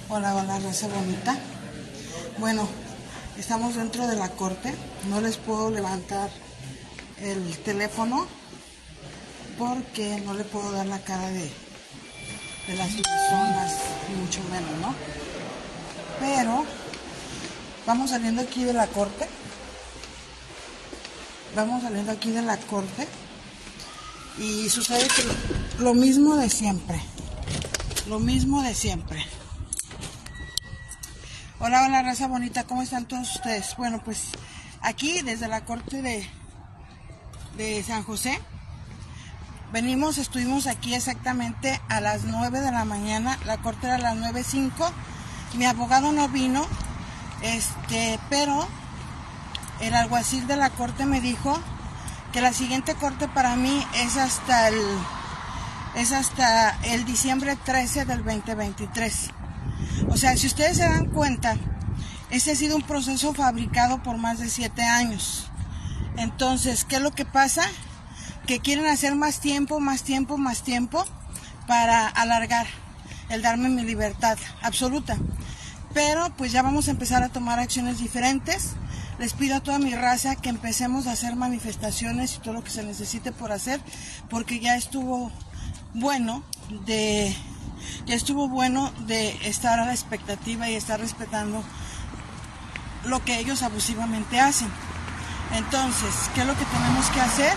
Hola, hola, raza bonita. Bueno, estamos dentro de la corte. No les puedo levantar el teléfono porque no le puedo dar la cara de las personas, mucho menos, ¿no? Pero vamos saliendo aquí de la corte. Y sucede que lo mismo de siempre. Hola, hola, raza bonita, ¿cómo están todos ustedes? Bueno, pues aquí desde la corte de San José, estuvimos aquí exactamente a las 9 de la mañana, la corte era a las 9:05, mi abogado no vino, pero el alguacil de la corte me dijo que la siguiente corte para mí es hasta el diciembre 13 del 2023. O sea, si ustedes se dan cuenta, este ha sido un proceso fabricado por más de 7 años. Entonces, ¿qué es lo que pasa? Que quieren hacer más tiempo para alargar el darme mi libertad absoluta. Pero pues ya vamos a empezar a tomar acciones diferentes. Les pido a toda mi raza que empecemos a hacer manifestaciones y todo lo que se necesite por hacer, porque ya estuvo bueno de estar a la expectativa y estar respetando lo que ellos abusivamente hacen. Entonces, ¿qué es lo que tenemos que hacer?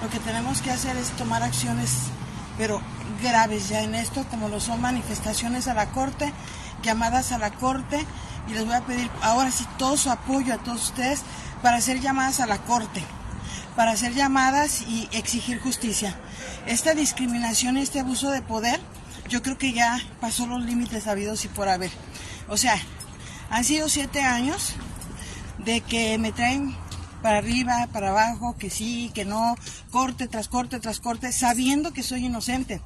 Lo que tenemos que hacer es tomar acciones, pero graves ya en esto, como lo son manifestaciones a la corte, llamadas a la corte, y les voy a pedir ahora sí todo su apoyo a todos ustedes para hacer llamadas a la corte, para hacer llamadas y exigir justicia. Esta discriminación, este abuso de poder, yo creo que ya pasó los límites habidos y por haber. O sea, han sido 7 años de que me traen para arriba, para abajo, que sí, que no, corte tras corte tras corte, sabiendo que soy inocente.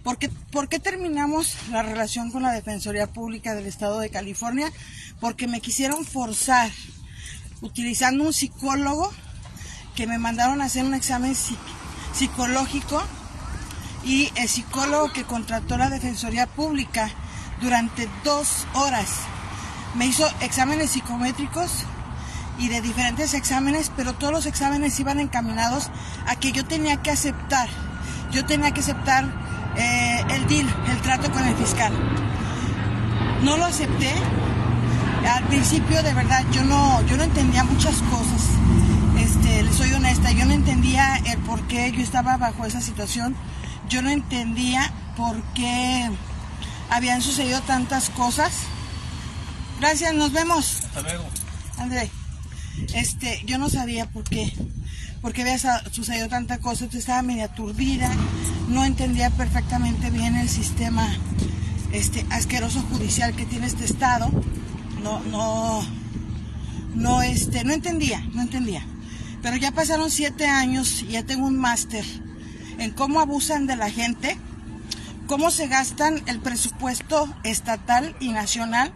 ¿Por qué terminamos la relación con la Defensoría Pública del Estado de California? Porque me quisieron forzar, utilizando un psicólogo, que me mandaron a hacer un examen psicológico, y el psicólogo que contrató la Defensoría Pública durante 2 horas me hizo exámenes psicométricos y de diferentes exámenes, pero todos los exámenes iban encaminados a que yo tenía que aceptar el deal, el trato con el fiscal. No lo acepté. Al principio, de verdad, yo no entendía muchas cosas. Les soy honesta, yo no entendía el por qué yo estaba bajo esa situación. Yo no entendía por qué habían sucedido tantas cosas. Gracias, nos vemos. Hasta luego. André, yo no sabía por qué había sucedido tanta cosa. Yo estaba media aturdida, no entendía perfectamente bien el sistema asqueroso judicial que tiene este estado. No entendía. Pero ya pasaron 7 años y ya tengo un máster en cómo abusan de la gente, cómo se gastan el presupuesto estatal y nacional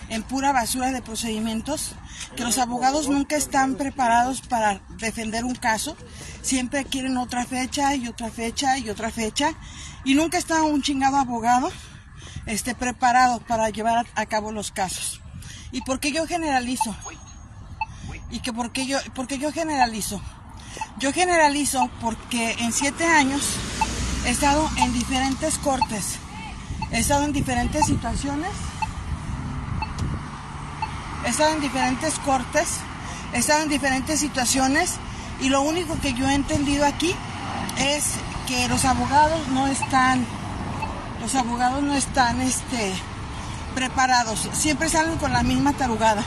en pura basura de procedimientos, que los abogados nunca están preparados para defender un caso, siempre quieren otra fecha y otra fecha y otra fecha, y nunca está un chingado abogado preparado para llevar a cabo los casos. ¿Y por qué yo generalizo? ¿Por qué yo generalizo? Yo generalizo porque en 7 años he estado en diferentes cortes, he estado en diferentes situaciones, y lo único que yo he entendido aquí es que los abogados no están preparados, siempre salen con la misma tarugada.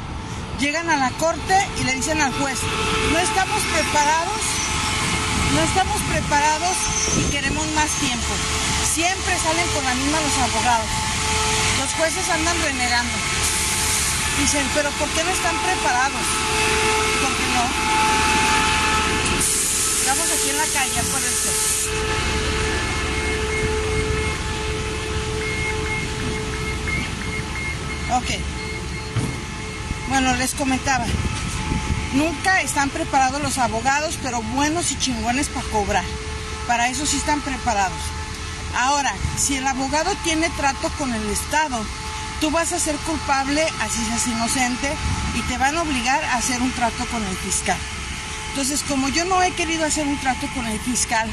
Llegan a la corte y le dicen al juez, no estamos preparados y queremos más tiempo. Siempre salen con la misma los abogados. Los jueces andan renegando. Dicen, pero ¿por qué no están preparados? ¿Por qué no? Estamos aquí en la calle, acuérdense. Ok. Bueno, les comentaba, nunca están preparados los abogados, pero buenos y chingones para cobrar. Para eso sí están preparados. Ahora, si el abogado tiene trato con el Estado, tú vas a ser culpable, así seas inocente, y te van a obligar a hacer un trato con el fiscal. Entonces, como yo no he querido hacer un trato con el fiscal,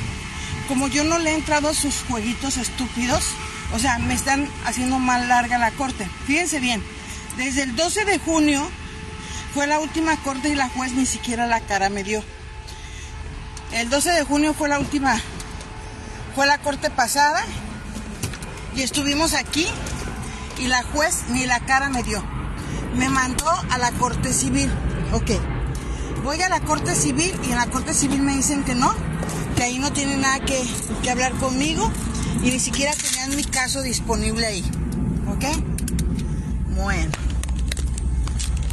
como yo no le he entrado a sus jueguitos estúpidos, o sea, me están haciendo más larga la corte. Fíjense bien, desde el 12 de junio fue la última corte y la juez ni siquiera la cara me dio. El 12 de junio fue la última, fue la corte pasada y estuvimos aquí y la juez ni la cara me dio. Me mandó a la corte civil. Ok, voy a la corte civil y en la corte civil me dicen que no, que ahí no tienen nada que hablar conmigo y ni siquiera tenían mi caso disponible ahí. Ok, bueno,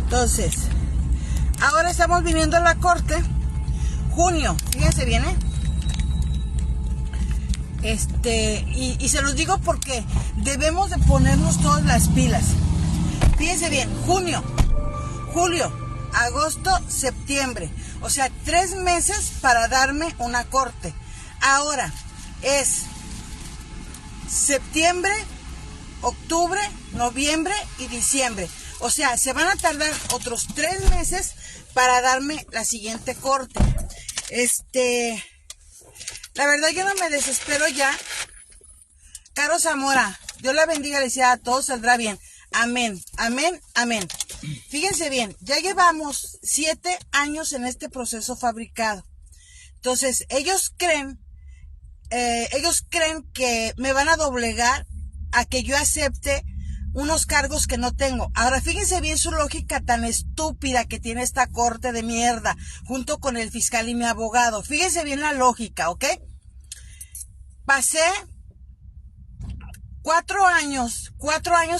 entonces ahora estamos viniendo a la corte. Junio, fíjense bien, y se los digo porque debemos de ponernos todas las pilas. Fíjense bien, junio, julio, agosto, septiembre, o sea, 3 meses para darme una corte. Ahora es septiembre, octubre, noviembre y diciembre, o sea, se van a tardar otros 3 meses para darme la siguiente corte. La verdad yo no me desespero ya. Caro Zamora, Dios la bendiga, le decía, a todos saldrá bien. Amén, amén, amén. Fíjense bien, ya llevamos 7 años en este proceso fabricado. Entonces, ellos creen que me van a doblegar a que yo acepte unos cargos que no tengo. Ahora, fíjense bien su lógica tan estúpida que tiene esta corte de mierda, junto con el fiscal y mi abogado. Fíjense bien la lógica, ¿ok? Pasé 4 años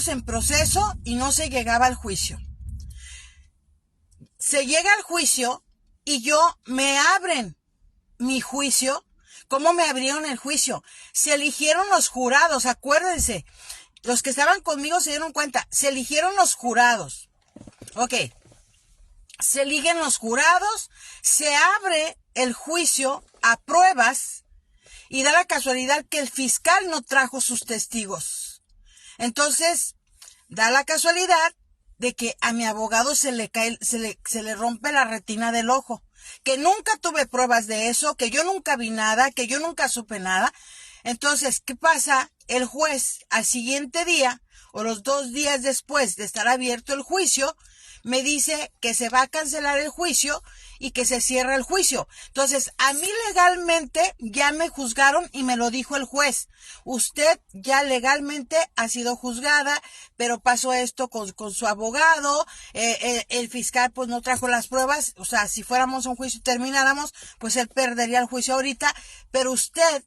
en proceso y no se llegaba al juicio. Se llega al juicio y me abren mi juicio. ¿Cómo me abrieron el juicio? Se eligieron los jurados, acuérdense. Los que estaban conmigo se dieron cuenta, se eligieron los jurados. Ok, se eligen los jurados, se abre el juicio a pruebas y da la casualidad que el fiscal no trajo sus testigos. Entonces, da la casualidad de que a mi abogado se le rompe la retina del ojo, que nunca tuve pruebas de eso, que yo nunca vi nada, que yo nunca supe nada. Entonces, ¿qué pasa? El juez al siguiente día o los 2 días después de estar abierto el juicio, me dice que se va a cancelar el juicio y que se cierra el juicio. Entonces, a mí legalmente ya me juzgaron y me lo dijo el juez. Usted ya legalmente ha sido juzgada, pero pasó esto con su abogado, el fiscal pues no trajo las pruebas, o sea, si fuéramos a un juicio y termináramos, pues él perdería el juicio ahorita, pero usted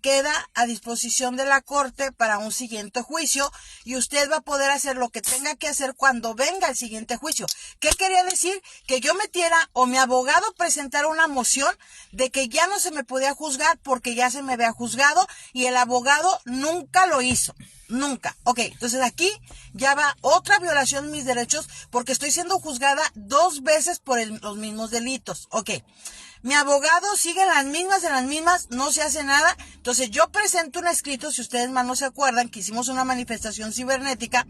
queda a disposición de la corte para un siguiente juicio y usted va a poder hacer lo que tenga que hacer cuando venga el siguiente juicio. ¿Qué quería decir? Que yo metiera o mi abogado presentara una moción de que ya no se me podía juzgar porque ya se me había juzgado y el abogado nunca lo hizo. Nunca. Ok, entonces aquí ya va otra violación de mis derechos porque estoy siendo juzgada 2 veces por los mismos delitos. Ok. Mi abogado sigue en las mismas, no se hace nada. Entonces yo presento un escrito, si ustedes más no se acuerdan, que hicimos una manifestación cibernética.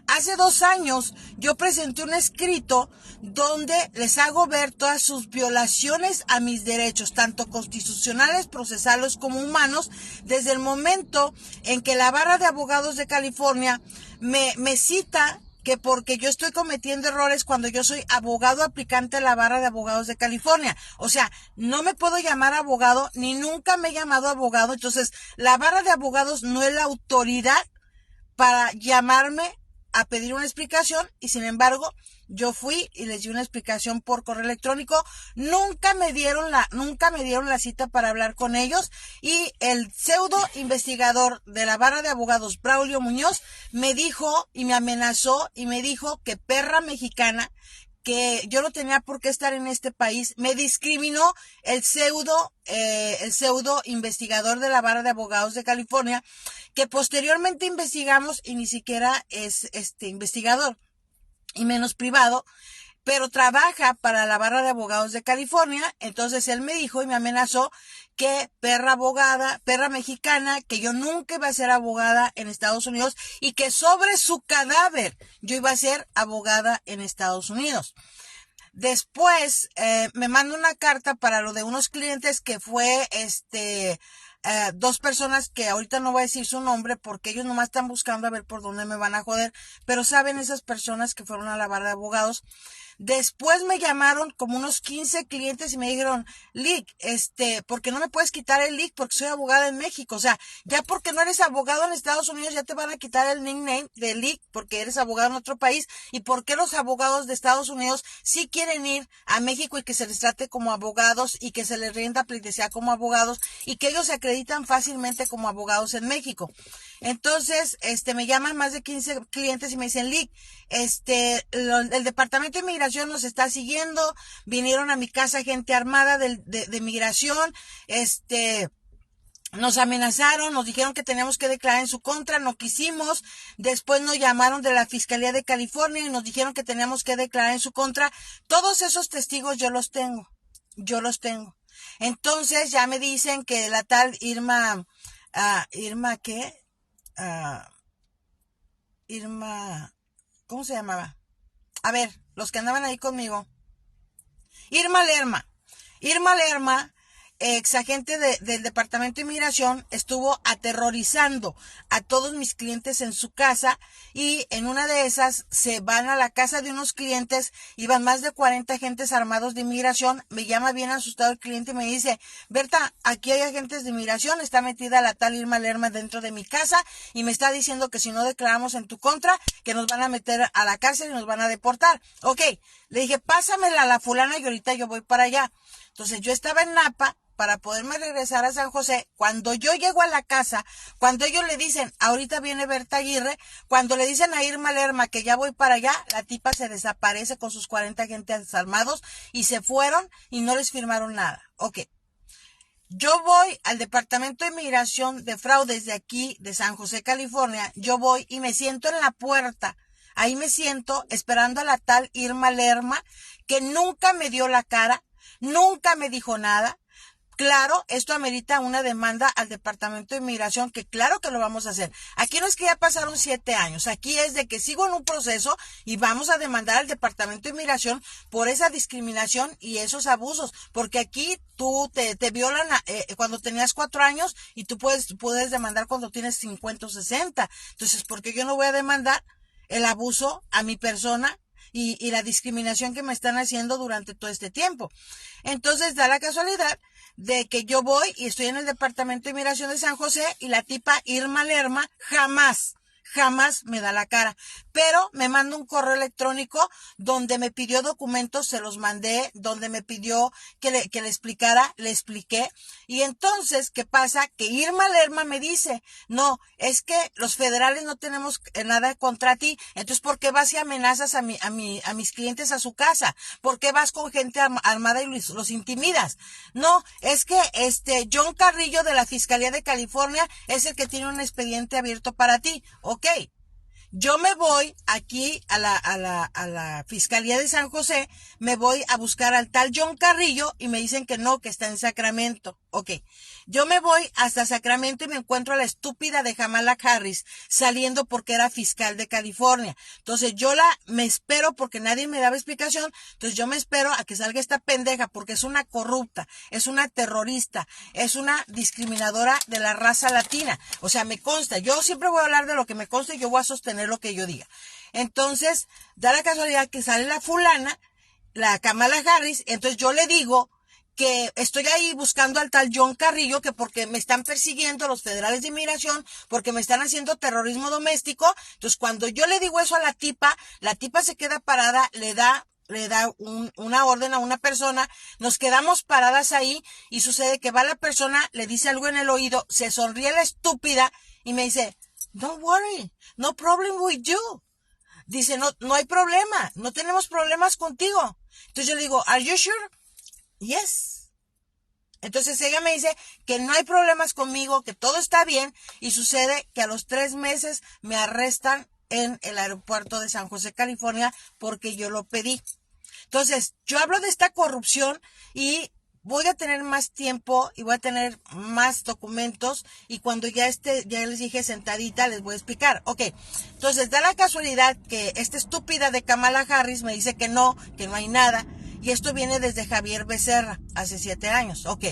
Hace 2 años yo presenté un escrito donde les hago ver todas sus violaciones a mis derechos, tanto constitucionales, procesales como humanos, desde el momento en que la Barra de Abogados de California me cita que porque yo estoy cometiendo errores cuando yo soy abogado aplicante de la Barra de Abogados de California. O sea, no me puedo llamar abogado, ni nunca me he llamado abogado. Entonces, la Barra de Abogados no es la autoridad para llamarme a pedir una explicación y sin embargo yo fui y les di una explicación por correo electrónico. Nunca me dieron la cita para hablar con ellos y el pseudo investigador de la Barra de Abogados, Braulio Muñoz, me dijo y me amenazó y me dijo que perra mexicana, que yo no tenía por qué estar en este país. Me discriminó el pseudo investigador de la Barra de Abogados de California, que posteriormente investigamos y ni siquiera es investigador y menos privado. pero trabaja para la barra de abogados de California. Entonces él me dijo y me amenazó que perra abogada, perra mexicana, que yo nunca iba a ser abogada en Estados Unidos y que sobre su cadáver yo iba a ser abogada en Estados Unidos. Después me mandó una carta para lo de unos clientes que fue dos personas que ahorita no voy a decir su nombre porque ellos nomás están buscando a ver por dónde me van a joder, pero saben esas personas que fueron a la barra de abogados. Después me llamaron como unos 15 clientes y me dijeron, Lick, ¿por qué no me puedes quitar el Lick? Porque soy abogada en México. O sea, ya porque no eres abogado en Estados Unidos, ya te van a quitar el nickname de Lick porque eres abogado en otro país. ¿Y por qué los abogados de Estados Unidos sí quieren ir a México y que se les trate como abogados y que se les rinda pleitesía como abogados y que ellos se acreditan fácilmente como abogados en México? Entonces, me llaman más de 15 clientes y me dicen, Lick, el departamento de migración nos está siguiendo, vinieron a mi casa gente armada de migración, nos amenazaron, nos dijeron que teníamos que declarar en su contra, no quisimos, después nos llamaron de la Fiscalía de California y nos dijeron que teníamos que declarar en su contra. Todos esos testigos yo los tengo. Entonces ya me dicen que la tal Irma, Irma, ¿cómo se llamaba? A ver, los que andaban ahí conmigo. Irma Lerma, ex agente del Departamento de Inmigración, estuvo aterrorizando a todos mis clientes en su casa y en una de esas se van a la casa de unos clientes, iban más de 40 agentes armados de inmigración, me llama bien asustado el cliente y me dice, Berta, aquí hay agentes de inmigración, está metida la tal Irma Lerma dentro de mi casa y me está diciendo que si no declaramos en tu contra, que nos van a meter a la cárcel y nos van a deportar. Ok, le dije, pásamela a la fulana y ahorita yo voy para allá. Entonces yo estaba en Napa para poderme regresar a San José. Cuando yo llego a la casa, cuando ellos le dicen, ahorita viene Berta Aguirre, cuando le dicen a Irma Lerma que ya voy para allá, la tipa se desaparece con sus 40 agentes armados y se fueron y no les firmaron nada. Ok. Yo voy al Departamento de Inmigración de Fraudes de aquí, de San José, California. Yo voy y me siento en la puerta. Ahí me siento esperando a la tal Irma Lerma, que nunca me dio la cara, nunca me dijo nada. Claro, esto amerita una demanda al Departamento de Inmigración, que claro que lo vamos a hacer. Aquí no es que ya pasaron 7 años, aquí es de que sigo en un proceso y vamos a demandar al Departamento de Inmigración por esa discriminación y esos abusos, porque aquí tú te violan cuando tenías 4 años y tú puedes demandar cuando tienes 50 o 60. Entonces, ¿por qué yo no voy a demandar el abuso a mi persona y la discriminación que me están haciendo durante todo este tiempo? Entonces da la casualidad de que yo voy y estoy en el Departamento de Inmigración de San José y la tipa Irma Lerma jamás me da la cara, pero me manda un correo electrónico donde me pidió documentos, se los mandé, donde me pidió que le explicara, le expliqué, y entonces, ¿qué pasa? Que Irma Lerma me dice, no, es que los federales no tenemos nada contra ti, entonces, ¿por qué vas y amenazas a mis clientes a su casa? ¿Por qué vas con gente armada y los intimidas? No, es que John Carrillo de la Fiscalía de California es el que tiene un expediente abierto para ti. Ok, yo me voy aquí a la Fiscalía de San José, me voy a buscar al tal John Carrillo y me dicen que no, que está en Sacramento. Ok, yo me voy hasta Sacramento y me encuentro a la estúpida de Kamala Harris saliendo porque era fiscal de California. Entonces yo me espero porque nadie me daba explicación, entonces yo me espero a que salga esta pendeja porque es una corrupta, es una terrorista, es una discriminadora de la raza latina. O sea, me consta, yo siempre voy a hablar de lo que me consta y yo voy a sostener lo que yo diga. Entonces, da la casualidad que sale la fulana, la Kamala Harris, entonces yo le digo que estoy ahí buscando al tal John Carrillo, que porque me están persiguiendo los federales de inmigración, porque me están haciendo terrorismo doméstico. Entonces, cuando yo le digo eso a la tipa se queda parada, le da una orden a una persona, nos quedamos paradas ahí y sucede que va la persona, le dice algo en el oído, se sonríe la estúpida y me dice, don't worry, no problem with you. Dice, no hay problema, no tenemos problemas contigo. Entonces yo le digo, are you sure? Yes. Entonces ella me dice que no hay problemas conmigo, que todo está bien, y sucede que a los 3 meses me arrestan en el aeropuerto de San José, California, porque yo lo pedí. Entonces, yo hablo de esta corrupción y voy a tener más tiempo y voy a tener más documentos, y cuando ya les dije sentadita, les voy a explicar. Ok, entonces da la casualidad que esta estúpida de Kamala Harris me dice que no hay nada, y esto viene desde Javier Becerra, hace 7 años. Ok.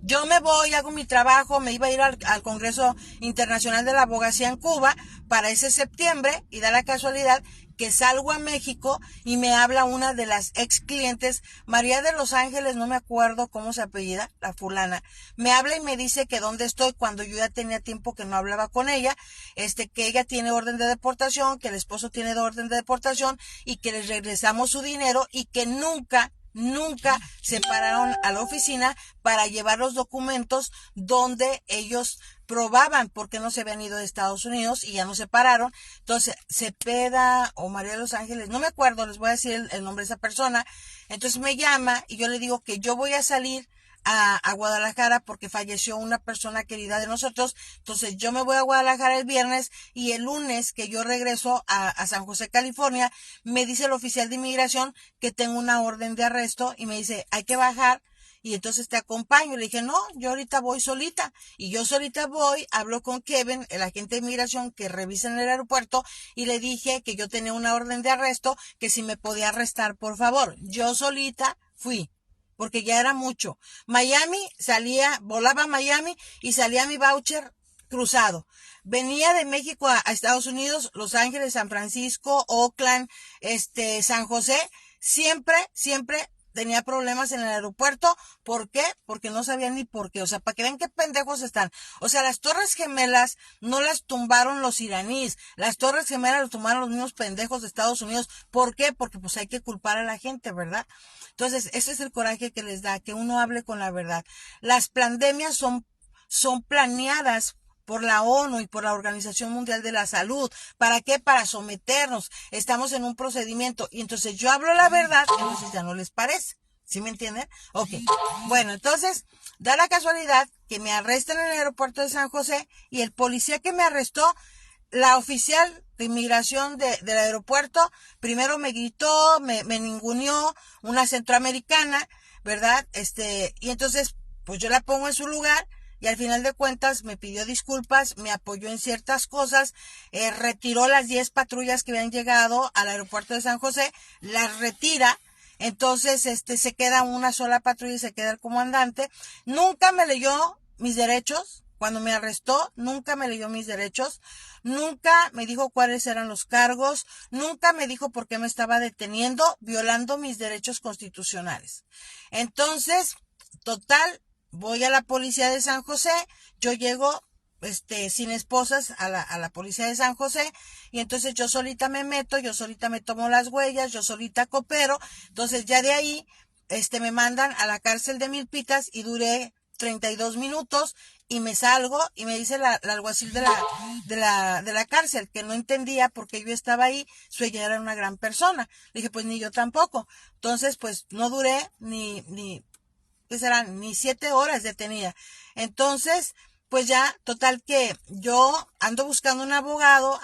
Yo me voy, hago mi trabajo, me iba a ir al Congreso Internacional de la Abogacía en Cuba para ese septiembre, y da la casualidad que salgo a México y me habla una de las ex clientes, María de los Ángeles, no me acuerdo cómo se apellida, la fulana, me habla y me dice que dónde estoy cuando yo ya tenía tiempo que no hablaba con ella, que ella tiene orden de deportación, que el esposo tiene orden de deportación y que les regresamos su dinero, y que nunca se pararon a la oficina para llevar los documentos donde ellos probaban por qué no se habían ido de Estados Unidos, y ya no se pararon. Entonces, Cepeda o María de los Ángeles, no me acuerdo, les voy a decir el nombre de esa persona. Entonces me llama y yo le digo que yo voy a salir a Guadalajara porque falleció una persona querida de nosotros. Entonces yo me voy a Guadalajara el viernes, y el lunes que yo regreso a San José, California, me dice el oficial de inmigración que tengo una orden de arresto y me dice, hay que bajar, y entonces te acompaño. Le dije, no, yo ahorita voy solita, y yo solita voy, hablo con Kevin, el agente de inmigración que revisa en el aeropuerto, y le dije que yo tenía una orden de arresto, que si me podía arrestar, por favor. Yo solita fui, porque ya era mucho. Miami, volaba a Miami y salía mi voucher cruzado. Venía de México a Estados Unidos, Los Ángeles, San Francisco, Oakland, San José, siempre tenía problemas en el aeropuerto. ¿Por qué? Porque no sabían ni por qué. O sea, para que vean qué pendejos están. O sea, las Torres Gemelas no las tumbaron los iraníes. Las Torres Gemelas las tumbaron los mismos pendejos de Estados Unidos. ¿Por qué? Porque pues hay que culpar a la gente, ¿verdad? Entonces, ese es el coraje que les da, que uno hable con la verdad. Las pandemias son planeadas por la ONU y por la Organización Mundial de la Salud. ¿Para qué? Para someternos. Estamos en un procedimiento, y entonces yo hablo la verdad, entonces ya no les parece. ¿Sí me entienden? Ok. Bueno, entonces, da la casualidad que me arrestan en el aeropuerto de San José, y el policía que me arrestó, la oficial de inmigración del aeropuerto, primero me gritó, me ninguneó, una centroamericana, ¿verdad? Y entonces, pues yo la pongo en su lugar, y al final de cuentas me pidió disculpas, me apoyó en ciertas cosas, retiró las 10 patrullas que habían llegado al aeropuerto de San José, las retira. Entonces, se queda una sola patrulla y se queda el comandante. Nunca me leyó mis derechos. Cuando me arrestó, nunca me leyó mis derechos, nunca me dijo cuáles eran los cargos, nunca me dijo por qué me estaba deteniendo, violando mis derechos constitucionales. Entonces, total, voy a la policía de San José, yo llego sin esposas a la policía de San José, y entonces yo solita me meto, yo solita me tomo las huellas, yo solita coopero. Entonces ya de ahí me mandan a la cárcel de Milpitas, y duré 32 minutos y me salgo, y me dice la alguacil de la cárcel que no entendía por qué yo estaba ahí, ella era una gran persona. Le dije, pues ni yo tampoco. Entonces, pues no duré ¿qué serán? Ni 7 horas detenida. Entonces, pues ya, total que yo ando buscando un abogado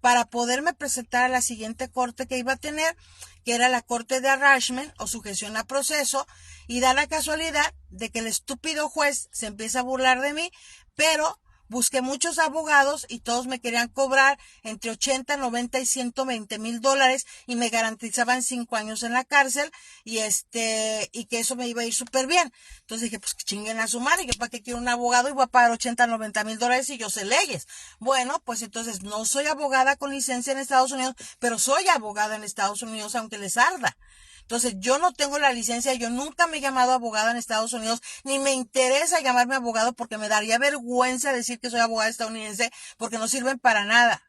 para poderme presentar a la siguiente corte que iba a tener, que era la corte de arraignment o sujeción a proceso, y da la casualidad de que el estúpido juez se empieza a burlar de mí, pero busqué muchos abogados y todos me querían cobrar entre 80, 90 y $120,000, y me garantizaban 5 años en la cárcel, y que eso me iba a ir súper bien. Entonces dije, pues que chinguen a su madre, yo para qué quiero un abogado y voy a pagar 80, $90,000 y yo sé leyes. Bueno, pues entonces no soy abogada con licencia en Estados Unidos, pero soy abogada en Estados Unidos, aunque les arda. Entonces, yo no tengo la licencia, yo nunca me he llamado abogada en Estados Unidos, ni me interesa llamarme abogado, porque me daría vergüenza decir que soy abogada estadounidense, porque no sirven para nada.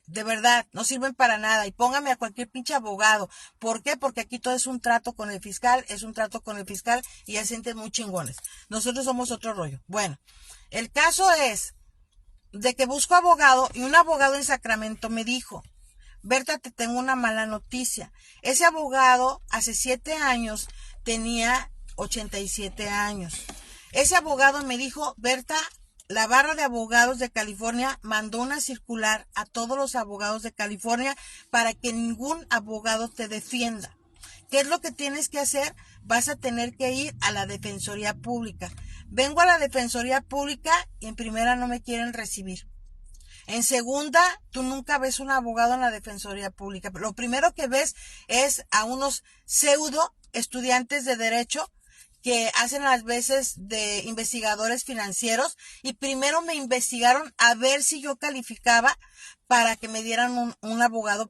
De verdad, no sirven para nada. Y póngame a cualquier pinche abogado. ¿Por qué? Porque aquí todo es un trato con el fiscal, y ya sienten muy chingones. Nosotros somos otro rollo. Bueno, el caso es de que busco abogado, y un abogado en Sacramento me dijo, Berta, te tengo una mala noticia. Ese abogado hace 7 años tenía 87 años. Ese abogado me dijo, Berta, la barra de abogados de California mandó una circular a todos los abogados de California para que ningún abogado te defienda. ¿Qué es lo que tienes que hacer? Vas a tener que ir a la Defensoría Pública. Vengo a la Defensoría Pública y en primera no me quieren recibir. En segunda, tú nunca ves un abogado en la Defensoría Pública. Lo primero que ves es a unos pseudo estudiantes de derecho que hacen las veces de investigadores financieros y primero me investigaron a ver si yo calificaba para que me dieran un abogado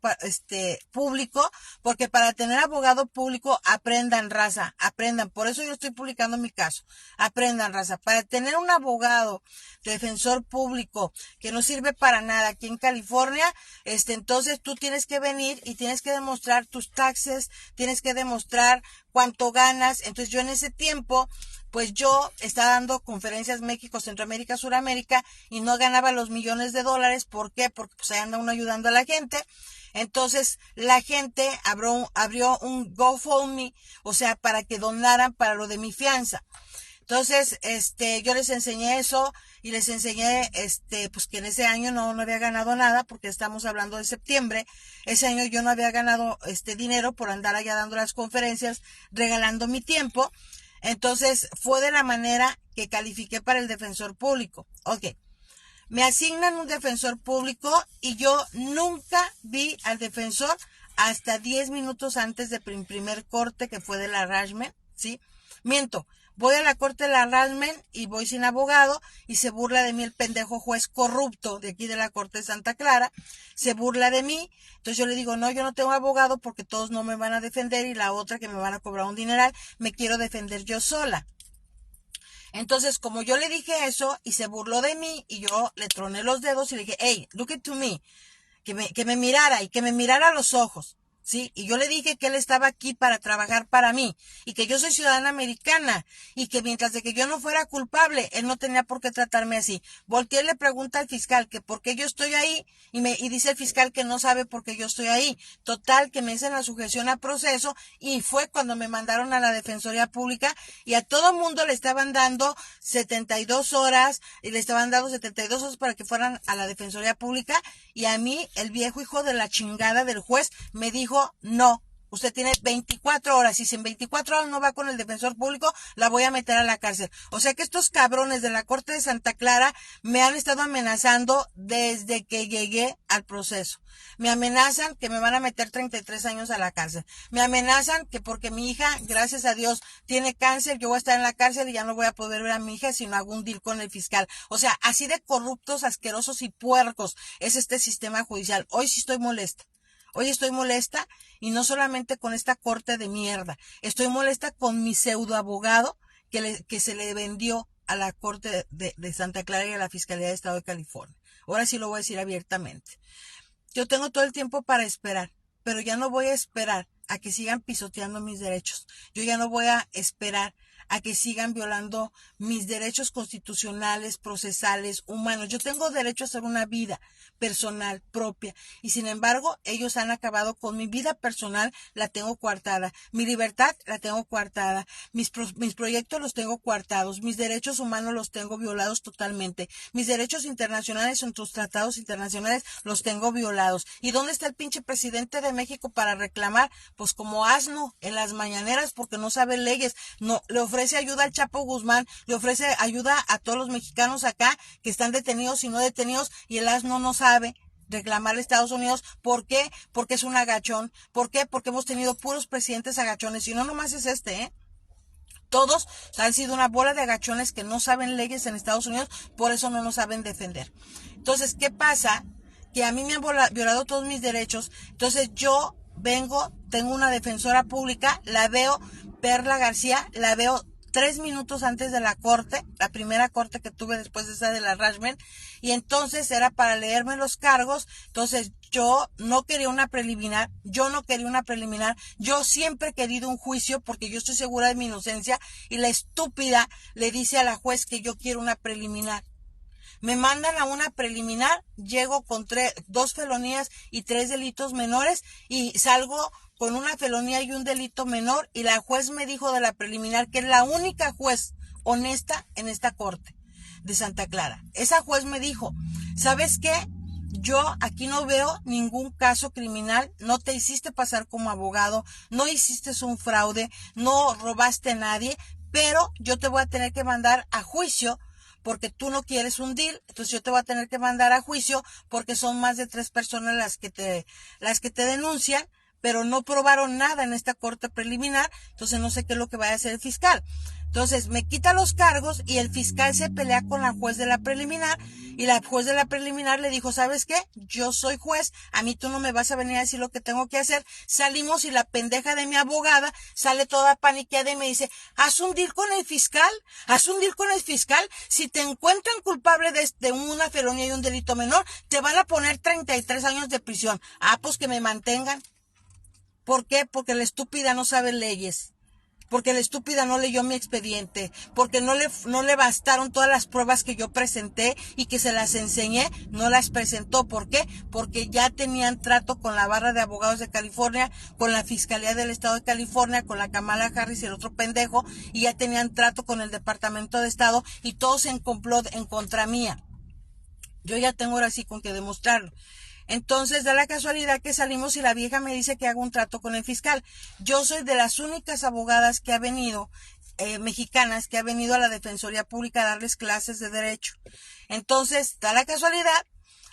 público, porque para tener abogado público aprendan, raza, aprendan. Por eso yo estoy publicando mi caso. Aprendan, raza. Para tener un abogado defensor público que no sirve para nada aquí en California, entonces tú tienes que venir y tienes que demostrar tus taxes, tienes que demostrar cuánto ganas. Entonces yo en ese tiempo, pues yo estaba dando conferencias México, Centroamérica, Suramérica y no ganaba los millones de dólares. ¿Por qué? Porque pues ahí anda uno ayudando a la gente. Entonces la gente abrió un GoFundMe, o sea, para que donaran para lo de mi fianza. Entonces, yo les enseñé eso y les enseñé, pues que en ese año no había ganado nada, porque estamos hablando de septiembre. Ese año yo no había ganado dinero por andar allá dando las conferencias, regalando mi tiempo. Entonces, fue de la manera que califiqué para el defensor público. Ok. Me asignan un defensor público y yo nunca vi al defensor hasta 10 minutos antes del primer corte, que fue de la harassment, ¿sí? Miento. Voy a la corte de la harassment y voy sin abogado y se burla de mí el pendejo juez corrupto de aquí de la corte de Santa Clara. Se burla de mí. Entonces yo le digo, no, yo no tengo abogado porque todos no me van a defender y la otra que me van a cobrar un dineral, me quiero defender yo sola. Entonces, como yo le dije eso y se burló de mí y yo le troné los dedos y le dije, hey, look at to me, que me mirara y que me mirara a los ojos. Sí, y yo le dije que él estaba aquí para trabajar para mí y que yo soy ciudadana americana y que mientras de que yo no fuera culpable, él no tenía por qué tratarme así. Volteé y le pregunta al fiscal que por qué yo estoy ahí y dice el fiscal que no sabe por qué yo estoy ahí. Total, que me hacen la sujeción a proceso y fue cuando me mandaron a la Defensoría Pública y a todo mundo le estaban dando 72 horas y le estaban dando 72 horas para que fueran a la Defensoría Pública y a mí, el viejo hijo de la chingada del juez, me dijo, no, usted tiene 24 horas y si en 24 horas no va con el defensor público, la voy a meter a la cárcel. O sea que estos cabrones de la Corte de Santa Clara me han estado amenazando desde que llegué al proceso. Me amenazan que me van a meter 33 años a la cárcel. Me amenazan que porque mi hija, gracias a Dios, tiene cáncer, yo voy a estar en la cárcel y ya no voy a poder ver a mi hija si no hago un deal con el fiscal. O sea, así de corruptos, asquerosos y puercos es este sistema judicial. Hoy sí estoy molesta. Hoy estoy molesta y no solamente con esta corte de mierda, estoy molesta con mi pseudo abogado que se le vendió a la corte de Santa Clara y a la Fiscalía de Estado de California. Ahora sí lo voy a decir abiertamente. Yo tengo todo el tiempo para esperar, pero ya no voy a esperar a que sigan pisoteando mis derechos. Yo ya no voy a esperar a que sigan violando mis derechos constitucionales, procesales, humanos. Yo tengo derecho a hacer una vida personal propia y sin embargo ellos han acabado con mi vida personal, la tengo coartada, mi libertad la tengo coartada, mis proyectos los tengo coartados, mis derechos humanos los tengo violados totalmente, mis derechos internacionales en tus tratados internacionales los tengo violados. ¿Y dónde está el pinche presidente de México para reclamar? Pues como asno en las mañaneras porque no sabe leyes, no le ofrece ayuda al Chapo Guzmán, le ofrece ayuda a todos los mexicanos acá que están detenidos y no detenidos y el asno no sabe reclamar a Estados Unidos. ¿Por qué? Porque es un agachón. ¿Por qué? Porque hemos tenido puros presidentes agachones y no nomás es Todos han sido una bola de agachones que no saben leyes en Estados Unidos, por eso no nos saben defender. Entonces, ¿qué pasa? Que a mí me han violado todos mis derechos. Entonces yo vengo, tengo una defensora pública, la veo, Perla García, la veo 3 minutos antes de la corte, la primera corte que tuve después de esa de la harassment, y entonces era para leerme los cargos. Entonces yo no quería una preliminar, yo siempre he querido un juicio porque yo estoy segura de mi inocencia y la estúpida le dice a la juez que yo quiero una preliminar. Me mandan a una preliminar, llego con 2 felonías y 3 delitos menores y salgo con una felonía y un delito menor y la juez me dijo de la preliminar que es la única juez honesta en esta corte. de Santa Clara. Esa juez me dijo, ¿sabes qué? Yo aquí no veo ningún caso criminal, no te hiciste pasar como abogado, no hiciste un fraude, no robaste a nadie, pero yo te voy a tener que mandar a juicio porque tú no quieres un deal, entonces yo te voy a tener que mandar a juicio porque son más de 3 personas las que te denuncian, pero no probaron nada en esta corte preliminar, entonces no sé qué es lo que va a hacer el fiscal. Entonces me quita los cargos y el fiscal se pelea con la juez de la preliminar y la juez de la preliminar le dijo, ¿sabes qué? Yo soy juez, a mí tú no me vas a venir a decir lo que tengo que hacer. Salimos y la pendeja de mi abogada sale toda paniqueada y me dice, haz un deal con el fiscal, si te encuentran culpable de una felonía y un delito menor, te van a poner 33 años de prisión. Ah, pues que me mantengan. ¿Por qué? Porque la estúpida no sabe leyes. Porque la estúpida no leyó mi expediente, porque no le bastaron todas las pruebas que yo presenté y que se las enseñé, no las presentó. ¿Por qué? Porque ya tenían trato con la barra de abogados de California, con la Fiscalía del Estado de California, con la Kamala Harris y el otro pendejo, y ya tenían trato con el Departamento de Estado y todos en complot en contra mía. Yo ya tengo ahora sí con qué demostrarlo. Entonces da la casualidad que salimos y la vieja me dice que hago un trato con el fiscal. Yo soy de las únicas abogadas que ha venido, mexicanas, que ha venido a la Defensoría Pública a darles clases de derecho. Entonces da la casualidad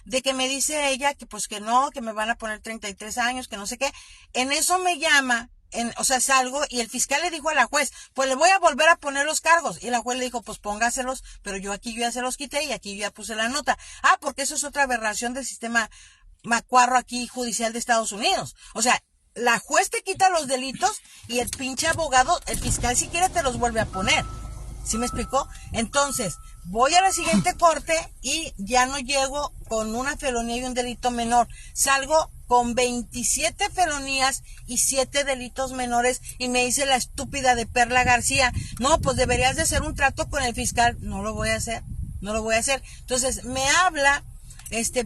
de que me dice ella que pues que no, que me van a poner 33 años, que no sé qué. En eso me llama. Salgo y el fiscal le dijo a la juez, pues le voy a volver a poner los cargos. Y la juez le dijo, pues póngaselos, pero yo ya se los quité y aquí yo ya puse la nota. Ah, porque eso es otra aberración del sistema macuarro aquí judicial de Estados Unidos. O sea, la juez te quita los delitos y el pinche abogado, el fiscal si quiere te los vuelve a poner. ¿Sí me explicó? Entonces, voy a la siguiente corte y ya no llego con una felonía y un delito menor. Salgo con 27 felonías y 7 delitos menores y me dice la estúpida de Perla García, no, pues deberías de hacer un trato con el fiscal. No lo voy a hacer. Entonces, me habla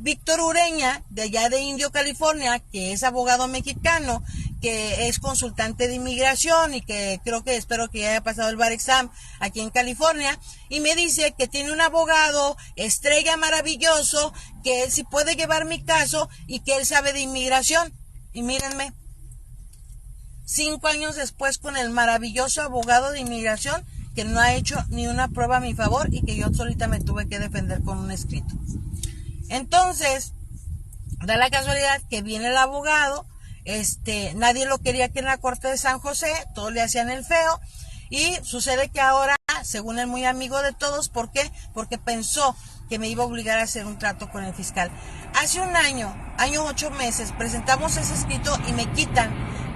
Víctor Ureña, de allá de Indio, California, que es abogado mexicano, que es consultante de inmigración y que espero que ya haya pasado el bar exam aquí en California, y me dice que tiene un abogado estrella maravilloso, que él sí puede llevar mi caso y que él sabe de inmigración. Y mírenme, 5 años después con el maravilloso abogado de inmigración que no ha hecho ni una prueba a mi favor y que yo solita me tuve que defender con un escrito. Entonces, da la casualidad que viene el abogado, nadie lo quería aquí en la corte de San José, todos le hacían el feo, y sucede que ahora, según él, muy amigo de todos. ¿Por qué? Porque pensó que me iba a obligar a hacer un trato con el fiscal. Hace un año 8 meses, presentamos ese escrito y me quitan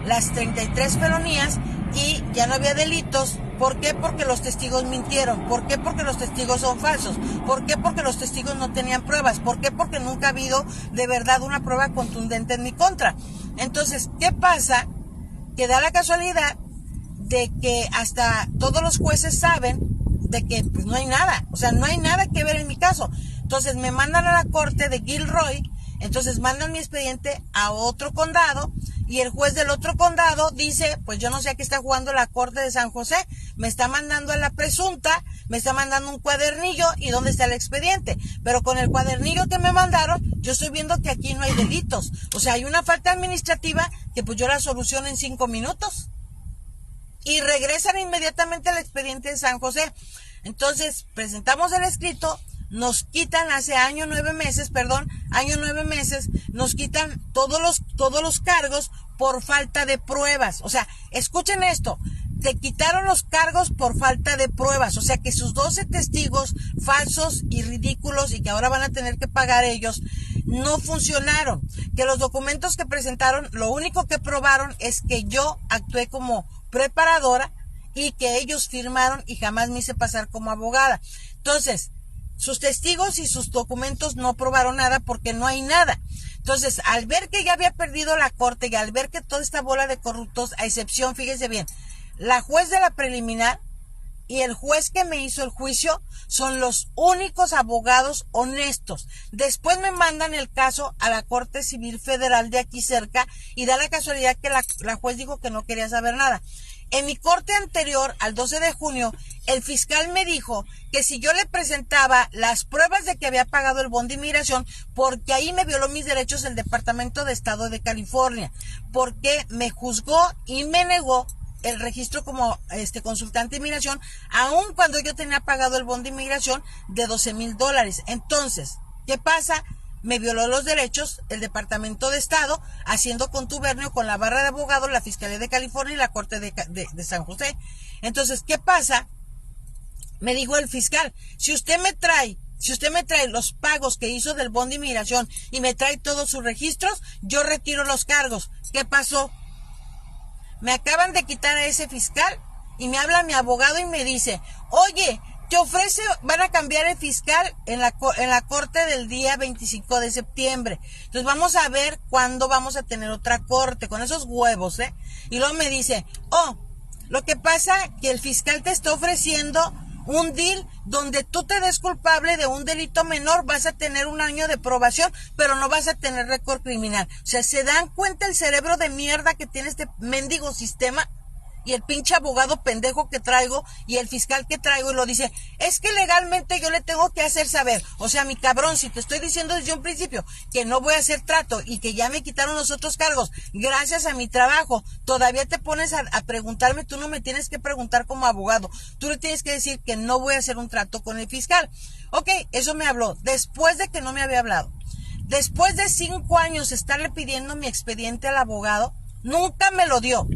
las 33 felonías y ya no había delitos. ¿Por qué? Porque los testigos mintieron. ¿Por qué? Porque los testigos son falsos. ¿Por qué? Porque los testigos no tenían pruebas. ¿Por qué? Porque nunca ha habido de verdad una prueba contundente en mi contra. Entonces, ¿qué pasa? Que da la casualidad de que hasta todos los jueces saben de que pues no hay nada. O sea, no hay nada que ver en mi caso. Entonces me mandan a la corte de Gilroy. Entonces mandan mi expediente a otro condado y el juez del otro condado dice, pues yo no sé a qué está jugando la corte de San José, me está mandando a la presunta, me está mandando un cuadernillo y dónde está el expediente, pero con el cuadernillo que me mandaron, yo estoy viendo que aquí no hay delitos, o sea, hay una falta administrativa que pues yo la soluciono en 5 minutos y regresan inmediatamente al expediente de San José. Entonces presentamos el escrito, nos quitan año 9 meses, nos quitan todos los cargos por falta de pruebas. O sea, escuchen esto, te quitaron los cargos por falta de pruebas, o sea que sus 12 testigos falsos y ridículos y que ahora van a tener que pagar ellos, no funcionaron, que los documentos que presentaron, lo único que probaron es que yo actué como preparadora y que ellos firmaron y jamás me hice pasar como abogada. Entonces, sus testigos y sus documentos no probaron nada porque no hay nada. Entonces, al ver que ya había perdido la corte y al ver que toda esta bola de corruptos, a excepción, fíjense bien, la juez de la preliminar y el juez que me hizo el juicio son los únicos abogados honestos. Después me mandan el caso a la Corte Civil Federal de aquí cerca y da la casualidad que la juez dijo que no quería saber nada. En mi corte anterior, al 12 de junio, el fiscal me dijo que si yo le presentaba las pruebas de que había pagado el bono de inmigración, porque ahí me violó mis derechos el Departamento de Estado de California, porque me juzgó y me negó el registro como consultante de inmigración, aun cuando yo tenía pagado el bono de inmigración de $12,000. Entonces, ¿qué pasa? Me violó los derechos el Departamento de Estado, haciendo contubernio con la barra de abogados, la Fiscalía de California y la Corte de San José. Entonces, ¿qué pasa? Me dijo el fiscal, si usted me trae los pagos que hizo del bono de inmigración y me trae todos sus registros, yo retiro los cargos. ¿Qué pasó? Me acaban de quitar a ese fiscal y me habla mi abogado y me dice, oye, te ofrece, van a cambiar el fiscal en la corte del día 25 de septiembre. Entonces vamos a ver cuándo vamos a tener otra corte, con esos huevos, ¿eh? Y luego me dice, lo que pasa que el fiscal te está ofreciendo un deal donde tú te des culpable de un delito menor, vas a tener 1 año de probación, pero no vas a tener récord criminal. O sea, ¿se dan cuenta el cerebro de mierda que tiene este mendigo sistema? Y el pinche abogado pendejo que traigo y el fiscal que traigo y lo dice, es que legalmente yo le tengo que hacer saber. O sea, mi cabrón, si te estoy diciendo desde un principio que no voy a hacer trato y que ya me quitaron los otros cargos gracias a mi trabajo, todavía te pones a preguntarme, tú no me tienes que preguntar como abogado, tú le tienes que decir que no voy a hacer un trato con el fiscal. Ok, eso me habló después de que no me había hablado. Después de 5 años estarle pidiendo mi expediente al abogado, nunca me lo dio.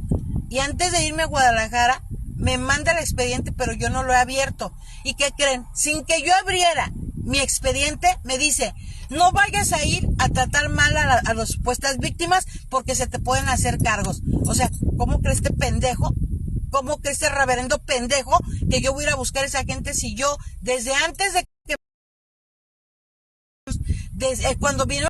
Y antes de irme a Guadalajara, me manda el expediente, pero yo no lo he abierto. ¿Y qué creen? Sin que yo abriera mi expediente, me dice, no vayas a ir a tratar mal a las supuestas víctimas porque se te pueden hacer cargos. O sea, ¿cómo crees este pendejo? ¿Cómo crees este reverendo pendejo que yo voy a ir a buscar a esa gente si yo, desde antes de que... cuando vino